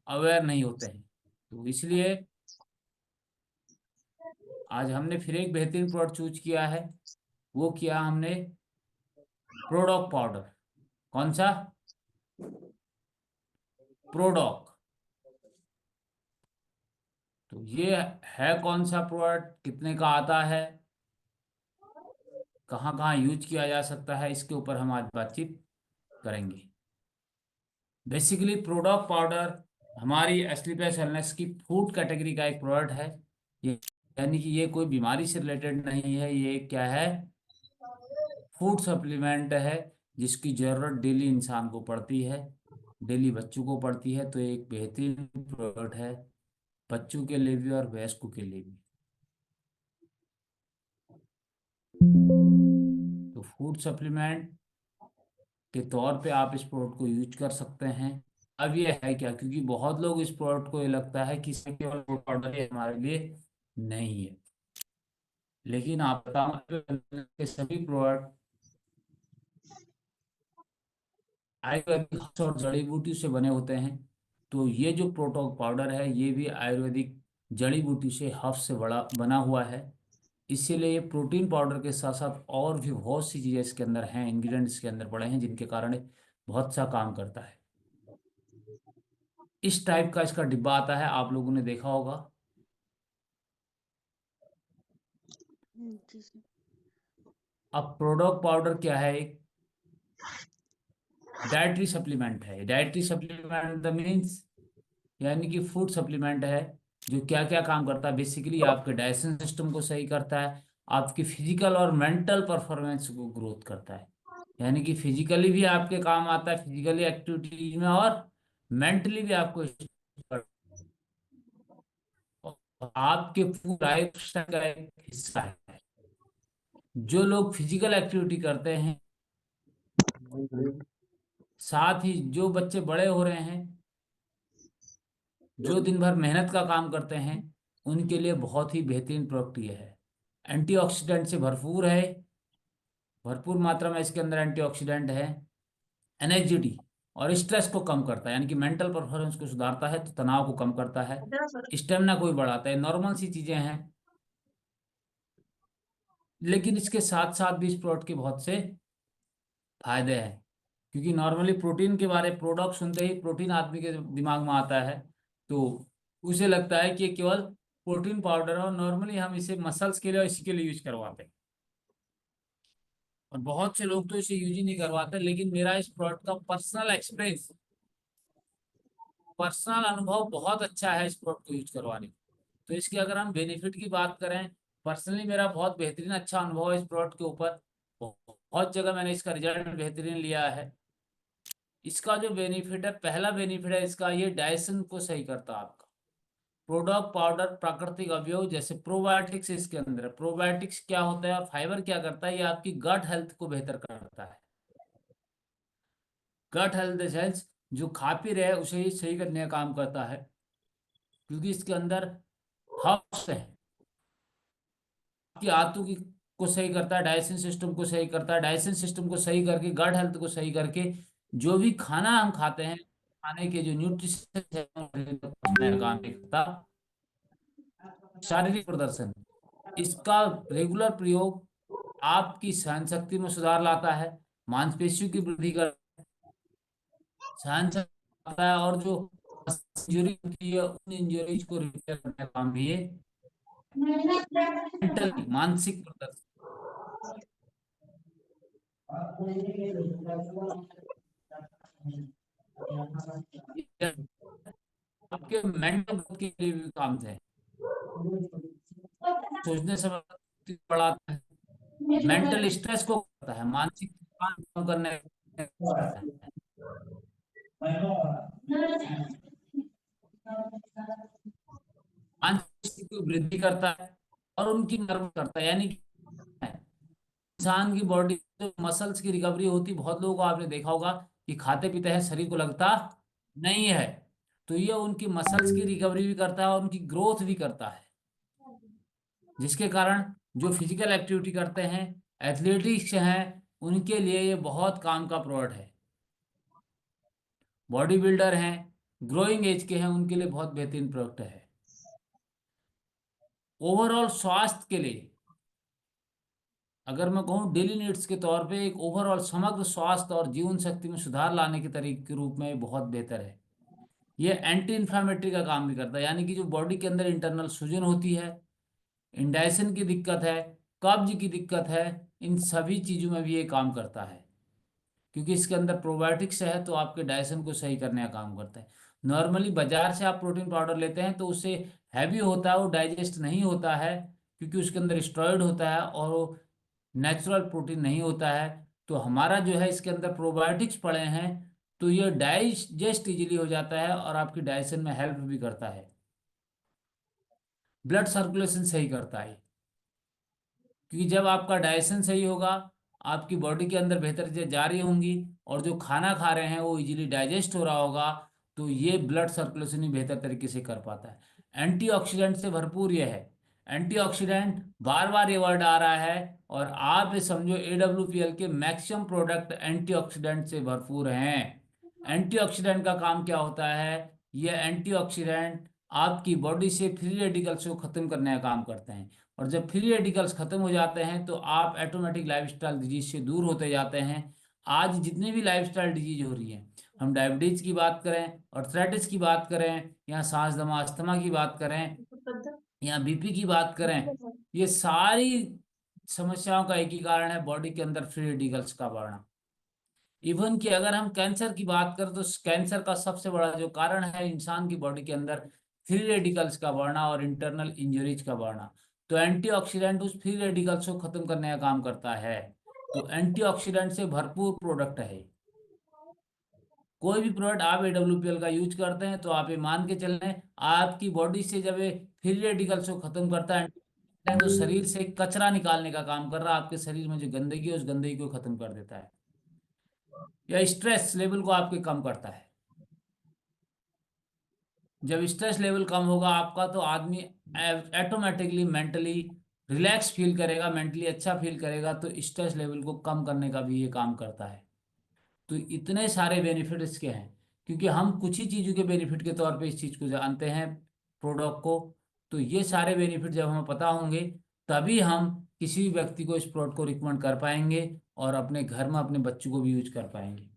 Aware नहीं होते हैं। तो इसलिए आज हमने फिर एक बेहतरीन प्रोडक्ट चूज किया है। वो किया हमने प्रोडॉक पाउडर। कौन सा? प्रोडॉक। तो ये है कौन सा प्रोडक्ट, कितने का आता है, कहाँ कहाँ यूज किया जा सकता है, इसके ऊपर हम आज बातचीत करेंगे। बेसिकली प्रोडॉक पाउडर हमारी एस्क्लेपियस वेलनेस की फूड कैटेगरी का एक प्रोडक्ट है। ये यानी कि ये कोई बीमारी से रिलेटेड नहीं है, ये क्या है, फूड सप्लीमेंट है जिसकी जरूरत डेली इंसान को पड़ती है, डेली बच्चों को पड़ती है। तो एक बेहतरीन प्रोडक्ट है बच्चों के लिए भी और वयस्कों के लिए भी। तो फूड सप्लीमेंट के तौर पे आप इस प्रोडक्ट को यूज कर सकते हैं। अब ये है क्या, क्योंकि बहुत लोग इस प्रोडक्ट को ये लगता है कि इसमें केवल पाउडर ही हमारे लिए नहीं है, लेकिन आप बताऊं कि सभी प्रोडक्ट आयुर्वेदिक हर्ब्स और जड़ी बूटी से बने होते हैं। तो ये जो प्रोटोक पाउडर है ये भी आयुर्वेदिक जड़ी बूटी से हर्ब्स से बड़ा बना हुआ है। इसीलिए ये प्रोटीन पाउडर के साथ साथ और भी बहुत सी चीज़ें इसके अंदर हैं, इंग्रेडिएंट्स इसके अंदर पड़े हैं, जिनके कारण ये बहुत सा काम करता है। इस टाइप का इसका डिब्बा आता है, आप लोगों ने देखा होगा। जी सर। अब प्रोडोक पाउडर क्या है? एक डाइटरी सप्लीमेंट है। डाइटरी सप्लीमेंट द मीन्स यानी कि फूड सप्लीमेंट है जो क्या क्या काम करता है। बेसिकली आपके डाइजेशन सिस्टम को सही करता है, आपकी फिजिकल और मेंटल परफॉर्मेंस को ग्रोथ करता है। यानी कि फिजिकली भी आपके काम आता है, फिजिकली एक्टिविटीज में, और मेंटली भी आपको आपके पूरी लाइफ स्टाइल का एक हिस्सा है। जो लोग फिजिकल एक्टिविटी करते हैं, साथ ही जो बच्चे बड़े हो रहे हैं, जो दिन भर मेहनत का काम करते हैं, उनके लिए बहुत ही बेहतरीन प्रोडक्ट ये है। एंटीऑक्सीडेंट से भरपूर है, भरपूर मात्रा में इसके अंदर एंटीऑक्सीडेंट है। एनएक्सिटी और स्ट्रेस को कम करता है, यानी कि मेंटल परफॉर्मेंस को सुधारता है, तो तनाव को कम करता है, स्टेमिना को भी बढ़ाता है। नॉर्मल सी चीजें हैं, लेकिन इसके साथ साथ भी इस प्रोडक्ट के बहुत से फायदे हैं। क्योंकि नॉर्मली प्रोटीन के बारे प्रोडक्ट सुनते ही प्रोटीन आदमी के दिमाग में आता है, तो उसे लगता है कि ये केवल प्रोटीन पाउडर है, और नॉर्मली हम इसे मसल्स के लिए और इसी के लिए यूज करवाते हैं। और बहुत से लोग तो इसे यूज ही नहीं करवाते, लेकिन मेरा इस प्रोडक्ट का पर्सनल एक्सपीरियंस, पर्सनल अनुभव बहुत अच्छा है इस प्रोडक्ट को यूज करवाने का। तो इसके अगर हम बेनिफिट की बात करें, पर्सनली मेरा बहुत बेहतरीन अच्छा अनुभव है इस प्रोडक्ट के ऊपर। बहुत जगह मैंने इसका रिजल्ट बेहतरीन लिया है। इसका जो बेनिफिट है, पहला बेनिफिट है इसका, ये डाइजेशन को सही करता है आपका। प्रोडक्ट पाउडर प्राकृतिक अवयव जैसे प्रोबायोटिक्स इसके अंदर है। प्रोबायोटिक्स क्या होता है और फाइबर क्या करता है, ये आपकी गट हेल्थ को बेहतर करता है। गट हेल्थ सेल्स जो खा पी रहे हैं उसे ही सही करने का काम करता है, क्योंकि इसके अंदर हर्ब्स है। आपकी आंतों की को सही करता है, डाइजेशन सिस्टम को सही करता है, डाइजेशन सिस्टम को सही करके गट हेल्थ को सही करके जो भी खाना हम खाते हैं, खाने के जो न्यूट्रिशन काम करता। शारीरिक प्रदर्शन, इसका रेगुलर प्रयोग आपकी सहन शक्ति में सुधार लाता है, मांसपेशियों की वृद्धि कर सहन शक्ति लाता है, और जो इंजरी होती है उन इंजरीज को रिपेयर करने का काम भी ये मेंटल मानसिक प्रदर्शन, ये आपके मेंटल ग्रोथ के लिए भी काम है। सोचने समय बढ़ाता है, मेंटल स्ट्रेस को करता है, मानसिक थकान कम करने में करता है, मानसिक स्थिति की वृद्धि करता है, और उनकी नर्व करता है। यानी कि इंसान की बॉडी जो मसल्स की रिकवरी होती, बहुत लोगों को आपने देखा होगा कि खाते पीते हैं शरीर को लगता नहीं है, तो ये उनकी मसल्स की रिकवरी भी करता है और उनकी ग्रोथ भी करता है, जिसके कारण जो फिजिकल एक्टिविटी करते हैं, एथलेटिक्स हैं, उनके लिए ये बहुत काम का प्रोडक्ट है। बॉडी बिल्डर हैं, ग्रोइंग एज के हैं उनके लिए बहुत बेहतरीन प्रोडक्ट है। ओवरऑल स्वास्थ्य के लिए अगर मैं कहूँ डेली नीड्स के तौर पे एक ओवरऑल समग्र स्वास्थ्य और जीवन शक्ति में सुधार लाने के तरीके के रूप में ये बहुत बेहतर है। ये एंटी इन्फ्लामेटरी का काम भी करता है, यानी कि जो बॉडी के अंदर इंटरनल सूजन होती है, इंडाइजेशन की दिक्कत है, कब्ज की दिक्कत है, इन सभी चीज़ों में भी ये काम करता है। क्योंकि इसके अंदर प्रोबायोटिक्स है तो आपके डाइजेशन को सही करने का काम करता है। नॉर्मली बाजार से आप प्रोटीन पाउडर लेते हैं तो उससे हैवी होता है, वो डाइजेस्ट नहीं होता है, क्योंकि उसके अंदर स्टेरॉइड होता है और वो नेचुरल प्रोटीन नहीं होता है। तो हमारा जो है इसके अंदर प्रोबायोटिक्स पड़े हैं, तो ये डाइजेस्ट इजीली हो जाता है और आपकी डाइजेशन में हेल्प भी करता है। ब्लड सर्कुलेशन सही करता है, क्योंकि जब आपका डाइजेशन सही होगा, आपकी बॉडी के अंदर बेहतर चीजें जा रही होंगी और जो खाना खा रहे हैं वो इजीली डाइजेस्ट हो रहा होगा, तो ये ब्लड सर्कुलेशन भी बेहतर तरीके से कर पाता है। एंटीऑक्सीडेंट से भरपूर ये है। एंटीऑक्सीडेंट बार बार ये वर्ड आ रहा है, और आप ये समझो AWPL के मैक्सिमम प्रोडक्ट एंटीऑक्सीडेंट से भरपूर हैं। एंटीऑक्सीडेंट का काम क्या होता है? ये एंटीऑक्सीडेंट आपकी बॉडी से फ्री रेडिकल्स को खत्म करने का काम करते हैं, और जब फ्री रेडिकल्स खत्म हो जाते हैं तो आप ऑटोमेटिक लाइफस्टाइल डिजीज से दूर होते जाते हैं। आज जितनी भी लाइफस्टाइल डिजीज हो रही है, हम डायबिटीज की बात करें, अर्थराइटिस की बात करें, या सांस दमा अस्थमा की बात करें, या बीपी की बात करें, ये सारी समस्याओं का एक ही कारण है, बॉडी के अंदर फ्री रेडिकल्स का बढ़ना। इवन कि अगर हम कैंसर की बात करें तो कैंसर का सबसे बड़ा जो कारण है इंसान की बॉडी के अंदर फ्री रेडिकल्स का बढ़ना और इंटरनल इंजरीज का बढ़ना। तो एंटीऑक्सीडेंट उस फ्री रेडिकल्स को खत्म करने का काम करता है। तो एंटीऑक्सीडेंट से भरपूर प्रोडक्ट है। कोई भी प्रोडक्ट आप AWPL का यूज करते हैं तो आप ये मान के चल रहे हैं, आपकी बॉडी से जब ये फ्री रेडिकल्स को खत्म करता है तो शरीर से कचरा निकालने का काम कर रहा है, आपके शरीर में जो गंदगी है उस गंदगी को खत्म कर देता है, या स्ट्रेस लेवल को आपके कम करता है। जब स्ट्रेस लेवल कम होगा आपका तो आदमी ऑटोमेटिकली मेंटली रिलैक्स फील करेगा, मेंटली अच्छा फील करेगा, तो स्ट्रेस लेवल को कम करने का भी ये काम करता है। तो इतने सारे बेनिफिट इसके हैं, क्योंकि हम कुछ ही चीज़ों के बेनिफिट के तौर पे इस चीज़ को जानते हैं, प्रोडक्ट को। तो ये सारे बेनिफिट जब हमें पता होंगे, तभी हम किसी भी व्यक्ति को इस प्रोडक्ट को रिकमेंड कर पाएंगे और अपने घर में अपने बच्चों को भी यूज कर पाएंगे।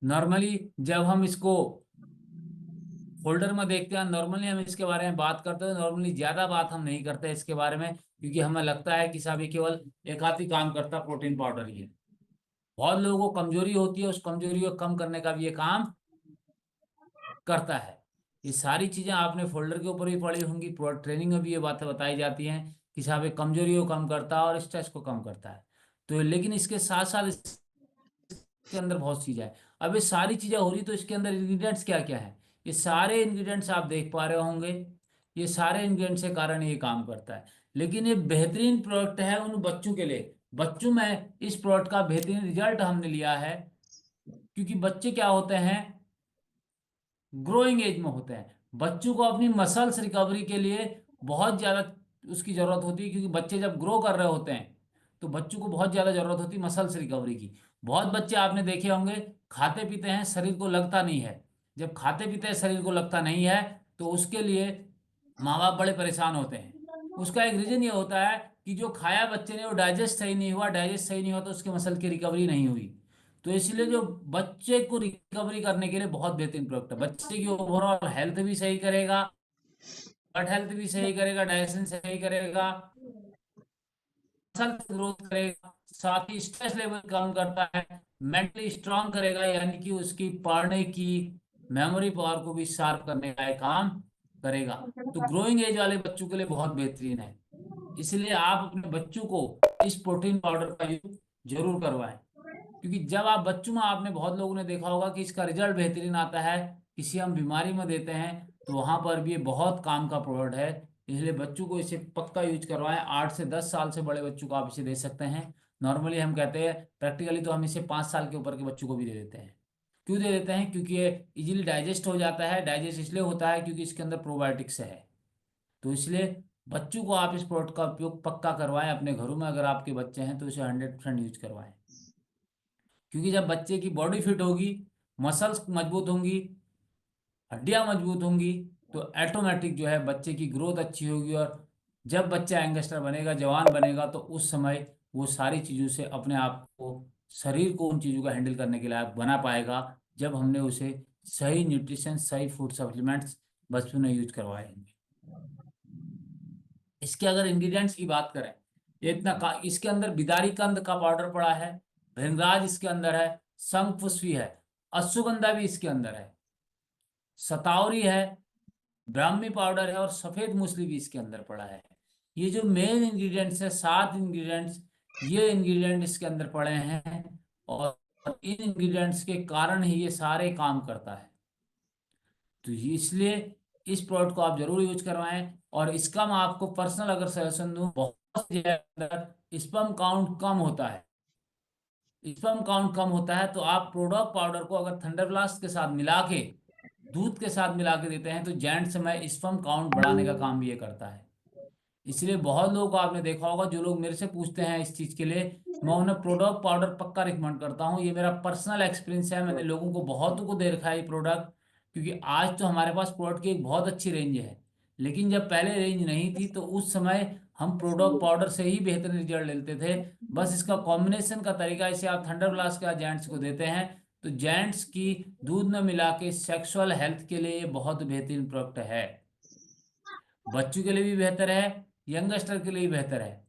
नॉर्मली जब हम इसको फोल्डर में देखते हैं, नॉर्मली हम इसके बारे में बात करते हैं, नॉर्मली ज्यादा बात हम नहीं करते इसके बारे में, क्योंकि हमें लगता है कि साहब ये केवल एक आध ही काम करता प्रोटीन पाउडर ही है। बहुत लोगों को कमजोरी होती है, उस कमजोरी को कम करने का भी ये काम करता है। ये सारी चीजें आपने फोल्डर के ऊपर भी पढ़ी होंगी, प्रोडक्ट ट्रेनिंग में भी ये बातें बताई जाती हैं कि साहब ये कमजोरी को कम करता है और स्ट्रेस को कम करता है। तो लेकिन इसके साथ साथ के अंदर बहुत चीजें हैं। अब ये सारी चीजें हो रही तो इसके अंदर इंग्रेडिएंट्स क्या क्या है? ये सारे इंग्रेडिएंट्स आप देख पा रहे होंगे, ये सारे इंग्रेडिएंट्स के कारण ये काम करता है। लेकिन ये बेहतरीन प्रोडक्ट है उन बच्चों के लिए। बच्चों में इस प्रोडक्ट का बेहतरीन रिजल्ट हमने लिया है, क्योंकि बच्चे क्या होते हैं, ग्रोइंग एज में होते हैं। बच्चों को अपनी मसल्स रिकवरी के लिए बहुत ज़्यादा उसकी ज़रूरत होती है, क्योंकि बच्चे जब ग्रो कर रहे होते हैं तो बच्चों को बहुत ज़्यादा ज़रूरत होती है मसल्स रिकवरी की। बहुत बच्चे आपने देखे होंगे, खाते पीते हैं शरीर को लगता नहीं है। जब खाते पीते हैं शरीर को लगता नहीं है, तो उसके लिए माँ बाप बड़े परेशान होते हैं। उसका एक रीज़न ये होता है कि जो खाया बच्चे ने वो डाइजेस्ट सही नहीं हुआ, डाइजेस्ट सही नहीं हुआ तो उसके मसल की रिकवरी नहीं हुई। तो इसलिए जो बच्चे को रिकवरी करने के लिए बहुत बेहतरीन प्रोडक्ट है, बच्चे की ओवरऑल हेल्थ भी सही करेगा, गट हेल्थ भी सही करेगा, डाइजेशन सही करेगा, मसल ग्रोथ करेगा, साथ ही स्ट्रेस लेवल कम करता है, मेंटली स्ट्रांग करेगा, यानी कि उसकी पढ़ने की मेमोरी पावर को भी शार्प करने का एक काम करेगा। तो ग्रोइंग एज वाले बच्चों के लिए बहुत बेहतरीन है। इसलिए आप अपने बच्चों को इस प्रोटीन पाउडर का यूज जरूर करवाएं, क्योंकि जब आप बच्चों में, आपने बहुत लोगों ने देखा होगा कि इसका रिजल्ट बेहतरीन आता है, किसी हम बीमारी में देते हैं तो वहां पर भी ये बहुत काम का प्रोडक्ट है। इसलिए बच्चों को इसे पक्का यूज करवाएं। 8 से 10 साल से बड़े बच्चों को आप इसे दे सकते हैं। नॉर्मली हम कहते हैं प्रैक्टिकली तो हम इसे 5 साल के ऊपर के बच्चों को भी दे देते हैं। क्यों दे देते हैं? क्योंकि ये इजीली डाइजेस्ट हो जाता है। डाइजेस्ट इसलिए होता है क्योंकि इसके अंदर प्रोबायोटिक्स है। तो इसलिए बच्चों को आप इस प्रोडक्ट का उपयोग पक्का करवाएं अपने घरों में। अगर आपके बच्चे हैं तो इसे 100% यूज करवाएं। क्योंकि जब बच्चे की बॉडी फिट होगी, मसल्स मजबूत होंगी, हड्डियां मजबूत होंगी, तो ऑटोमेटिक जो है बच्चे की ग्रोथ अच्छी होगी। और जब बच्चा यंगस्टर बनेगा, जवान बनेगा, तो उस समय वो सारी चीज़ों से अपने आप को, शरीर को उन चीज़ों का हैंडल करने के लायक बना पाएगा, जब हमने उसे सही न्यूट्रिशन, सही फूड सप्लीमेंट्स बचपन में यूज करवाएंगे। इसके अगर इंग्रेडिएंट्स की बात करें, ये इसके अंदर बिदारी कंद का पाउडर पड़ा है, भृंगराज इसके अंदर है, शंखपुष्पी है, अश्वगंधा भी इसके अंदर है, सतावरी है, ब्राह्मी पाउडर है, और सफेद मूसली भी इसके अंदर पड़ा है। ये जो मेन इंग्रेडिएंट्स है, 7 इंग्रेडिएंट्स, ये इंग्रेडिएंट इसके अंदर पड़े हैं। और इन इंग्रेडिएंट्स के कारण ही ये सारे काम करता है। तो इसलिए इस प्रोडक्ट को आप जरूर यूज करवाएं। और इसका मैं आपको पर्सनल अगर सजेशन दूं, बहुत से अंदर स्पर्म काउंट कम होता है, स्पर्म काउंट कम होता है, तो आप प्रोडक्ट पाउडर को अगर थंडर ब्लास्ट के साथ मिला के, दूध के साथ मिला के देते हैं, तो जेंट्स में स्पर्म काउंट बढ़ाने का काम भी ये करता है। इसलिए बहुत लोगों को आपने देखा होगा, जो लोग मेरे से पूछते हैं इस चीज़ के लिए, मैं उन्हें प्रोडक्ट पाउडर पक्का रिकमेंड करता हूँ। ये मेरा पर्सनल एक्सपीरियंस है, मैंने लोगों को बहुतों को दे रखा है ये प्रोडक्ट। क्योंकि आज तो हमारे पास प्रोडक्ट की एक बहुत अच्छी रेंज है, लेकिन जब पहले रेंज नहीं थी, तो उस समय हम प्रोडक्ट पाउडर से ही बेहतर रिजल्ट लेते थे। बस इसका कॉम्बिनेशन का तरीका, इसे आप थंडर ब्लास्ट का जेंट्स को देते हैं, तो जेंट्स की दूध में मिला के सेक्सुअल हेल्थ के लिए ये बहुत बेहतरीन प्रोडक्ट है। बच्चों के लिए भी बेहतर है, यंगस्टर के लिए भी बेहतर है।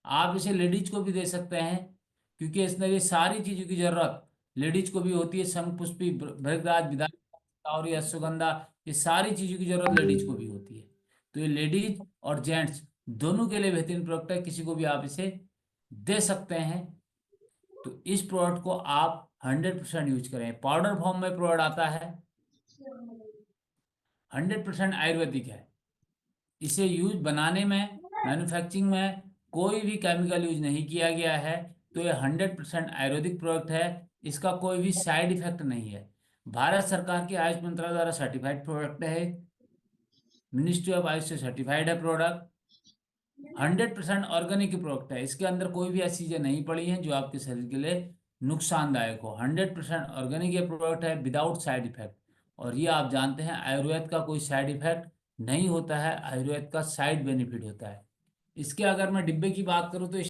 आप इसे लेडीज को भी दे सकते हैं, क्योंकि इसमें ये सारी चीजों की जरूरत लेडीज को भी होती है। शंखपुष्पी, भृगराज, बिदारी और ये अश्वगंधा, ये सारी चीजों की जरूरत लेडीज को भी होती है। तो ये लेडीज और जेंट्स दोनों के लिए बेहतरीन प्रोडक्ट है, किसी को भी आप इसे दे सकते हैं। तो इस प्रोडक्ट को आप 100% यूज करें। पाउडर फॉर्म में प्रोडक्ट आता है, 100% आयुर्वेदिक है। इसे यूज बनाने में, मैन्युफैक्चरिंग में कोई भी केमिकल यूज नहीं किया गया है। तो ये 100% आयुर्वेदिक प्रोडक्ट है। इसका कोई भी साइड इफेक्ट नहीं है। भारत सरकार के आयुष मंत्रालय द्वारा सर्टिफाइड प्रोडक्ट है, मिनिस्ट्री ऑफ आयुष से सर्टिफाइड है प्रोडक्ट। 100% ऑर्गेनिक प्रोडक्ट है। इसके अंदर कोई भी ऐसी चीजें नहीं पड़ी हैं जो आपके शरीर के लिए नुकसानदायक हो। 100% ऑर्गेनिक ये प्रोडक्ट है, विदाउट साइड इफेक्ट। और ये आप जानते हैं, आयुर्वेद का कोई साइड इफेक्ट नहीं होता है, आयुर्वेद का साइड बेनिफिट होता है। इसके अगर मैं डिब्बे की बात करूँ, तो